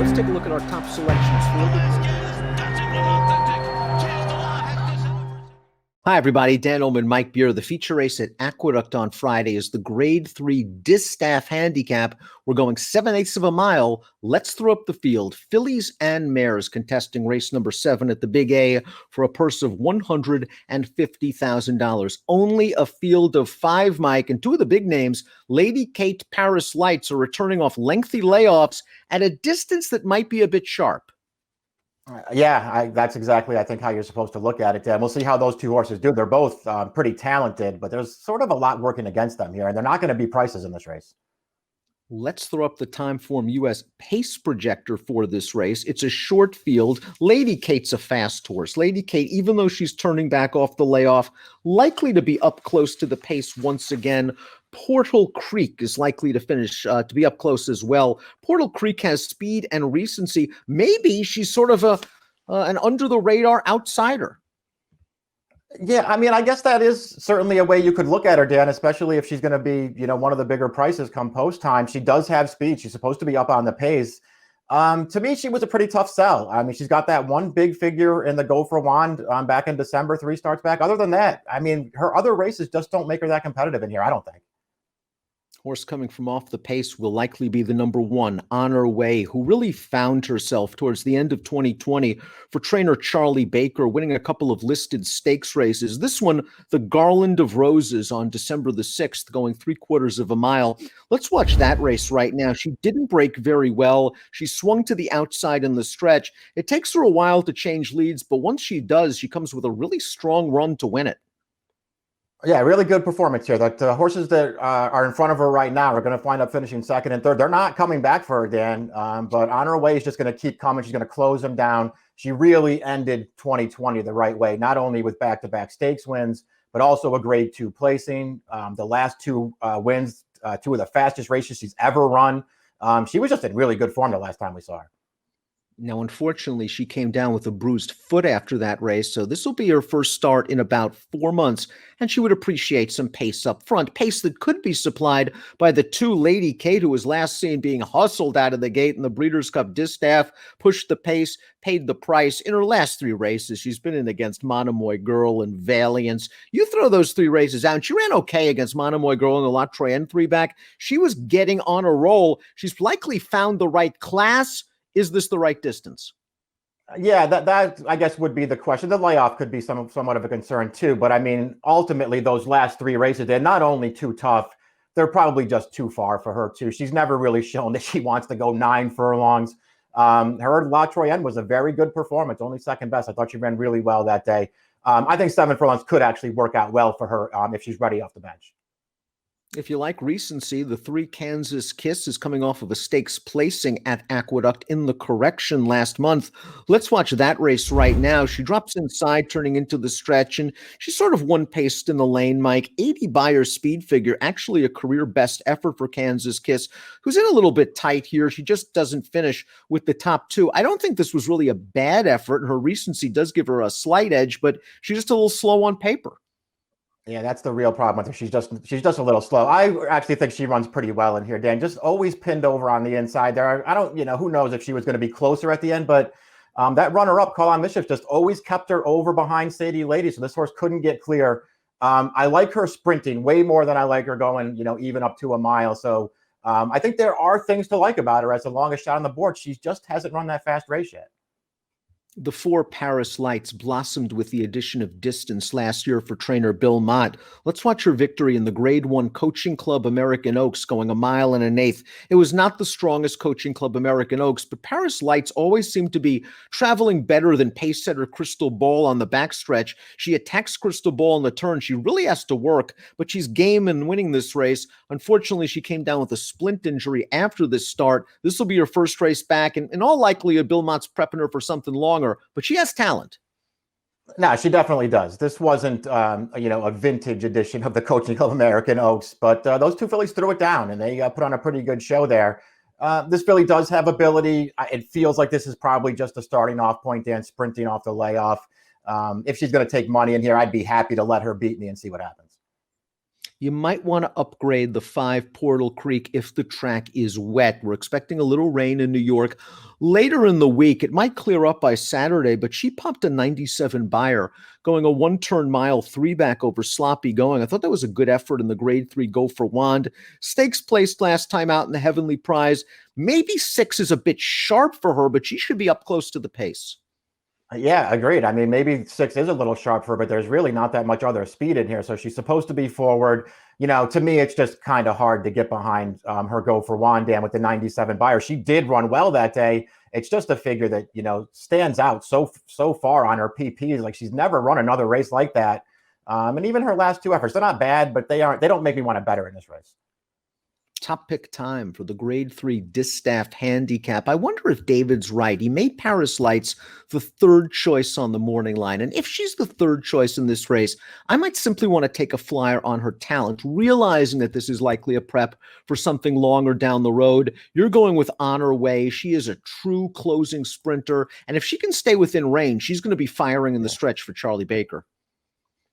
let's take a look at our top selections for the... Hi, everybody. Dan Illman, Mike Beer. The feature race at Aqueduct on Friday is the Grade 3 Distaff Handicap. We're going 7/8 of a mile. Let's throw up the field. Fillies and mares contesting race number 7 at the Big A for a purse of $150,000. Only a field of 5, Mike, and 2 of the big names, Lady Kate, Paris Lights, are returning off lengthy layoffs at a distance that might be a bit sharp. That's exactly, I think, how you're supposed to look at it, Dan. We'll see how those two horses do. They're both pretty talented, but there's sort of a lot working against them here, and they're not going to be prices in this race. Let's throw up the Timeform US pace projector for this race. It's a short field. Lady Kate's a fast horse. Lady Kate, even though she's turning back off the layoff, likely to be up close to the pace once again. Portal Creek is likely to finish to be up close as well. Portal Creek has speed and recency. Maybe she's sort of an under-the-radar outsider. Yeah, I mean, I guess that is certainly a way you could look at her, Dan, especially if she's going to be, one of the bigger prices come post time. She does have speed. She's supposed to be up on the pace. To me, she was a pretty tough sell. I mean, she's got that one big figure in the Go for Wand back in December, 3 starts back. Other than that, I mean, her other races just don't make her that competitive in here, I don't think. Horse coming from off the pace will likely be the number 1, Honor Way, who really found herself towards the end of 2020 for trainer Charlie Baker, winning a couple of listed stakes races. This one, the Garland of Roses, on December the 6th, going 3/4 of a mile. Let's watch that race right now. She didn't break very well. She swung to the outside in the stretch. It takes her a while to change leads, but once she does, she comes with a really strong run to win it. Yeah, really good performance here. The horses that are in front of her right now are going to wind up finishing 2nd and 3rd. They're not coming back for her, Dan, but On Her Way is just going to keep coming. She's going to close them down. She really ended 2020 the right way, not only with back-to-back stakes wins, but also a Grade 2 placing. The last 2 wins, 2 of the fastest races she's ever run. She was just in really good form the last time we saw her. Now, unfortunately, she came down with a bruised foot after that race, so this will be her first start in about 4 months, and she would appreciate some pace up front, pace that could be supplied by the 2 Lady Kate, who was last seen being hustled out of the gate in the Breeders' Cup Distaff, pushed the pace, paid the price. In her last 3 races, she's been in against Monomoy Girl and Valiance. You throw those 3 races out, and she ran okay against Monomoy Girl and the La Troyenne 3-back. She was getting on a roll. She's likely found the right class. Is this the right distance? Yeah, that I guess would be the question. The layoff could be somewhat of a concern too, but I mean, ultimately those last 3 races, they're not only too tough, they're probably just too far for her too. She's never really shown that she wants to go 9 furlongs. Her La Troyenne was a very good performance, only 2nd best. I thought she ran really well that day. I think 7 furlongs could actually work out well for her if she's ready off the bench. If you like recency, the 3 Kansas Kiss is coming off of a stakes placing at Aqueduct in the correction last month. Let's watch that race right now. She drops inside, turning into the stretch, and she's sort of one-paced in the lane, Mike. 80 Beyer speed figure, actually a career best effort for Kansas Kiss, who's in a little bit tight here. She just doesn't finish with the top 2. I don't think this was really a bad effort. Her recency does give her a slight edge, but she's just a little slow on paper. Yeah, that's the real problem with her. She's just a little slow. I actually think she runs pretty well in here, Dan. Just always pinned over on the inside there. I don't, who knows if she was going to be closer at the end, but that runner-up, Call on Mischief, just always kept her over behind Sadie Lady, so this horse couldn't get clear. I like her sprinting way more than I like her going, even up to a mile. So I think there are things to like about her as the longest shot on the board. She just hasn't run that fast race yet. The 4 Paris Lights blossomed with the addition of distance last year for trainer Bill Mott. Let's watch her victory in the Grade 1 Coaching Club American Oaks, going 1 1/8 miles. It was not the strongest Coaching Club American Oaks, but Paris Lights always seemed to be traveling better than pace setter Crystal Ball on the backstretch. She attacks Crystal Ball in the turn. She really has to work, but she's game in winning this race. Unfortunately, she came down with a splint injury after this start. This will be her first race back, and in all likelihood, Bill Mott's prepping her for something longer. But she has talent. No, she definitely does. This wasn't, a vintage edition of the Coaching Club American Oaks, but those 2 fillies threw it down, and they put on a pretty good show there. This filly does have ability. It feels like this is probably just a starting off point, Dan, sprinting off the layoff. If she's going to take money in here, I'd be happy to let her beat me and see what happens. You might want to upgrade the 5 Portal Creek if the track is wet. We're expecting a little rain in New York later in the week. It might clear up by Saturday, but she popped a 97 buyer going a 1-turn mile 3-back over sloppy going. I thought that was a good effort in the grade 3 Go for Wand. Stakes placed last time out in the Heavenly Prize. Maybe 6 is a bit sharp for her, but she should be up close to the pace. Yeah, agreed. I mean, maybe 6 is a little sharp for her, but there's really not that much other speed in here. So she's supposed to be forward. To me, it's just kind of hard to get behind her Go for Wandam with the 97 buyer. She did run well that day. It's just a figure that, stands out so far on her PPs. Like, she's never run another race like that. And even her last 2 efforts, they're not bad, but they don't make me want to bet her in this race. Top pick time for the grade 3 Distaff Handicap. I wonder if David's right. He made Paris Lights the 3rd choice on the morning line. And if she's the 3rd choice in this race, I might simply want to take a flyer on her talent, realizing that this is likely a prep for something longer down the road. You're going with Honor Way. She is a true closing sprinter. And if she can stay within range, she's going to be firing in the stretch for Charlie Baker.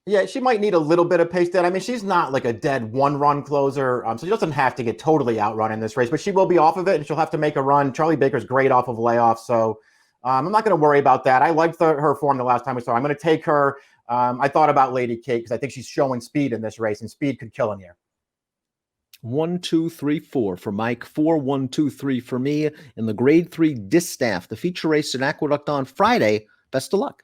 Yeah, she might need a little bit of pace there. I mean, she's not like a dead 1-run closer, so she doesn't have to get totally outrun in this race, but she will be off of it, and she'll have to make a run. Charlie Baker's great off of layoffs, so I'm not going to worry about that. I liked her form the last time we saw her. I'm going to take her. I thought about Lady Kate because I think she's showing speed in this race, and speed could kill in here. 1, 2, 3, 4 for Mike. 4, 1, 2, 3 for me in the grade 3 Distaff, the feature race at Aqueduct on Friday. Best of luck.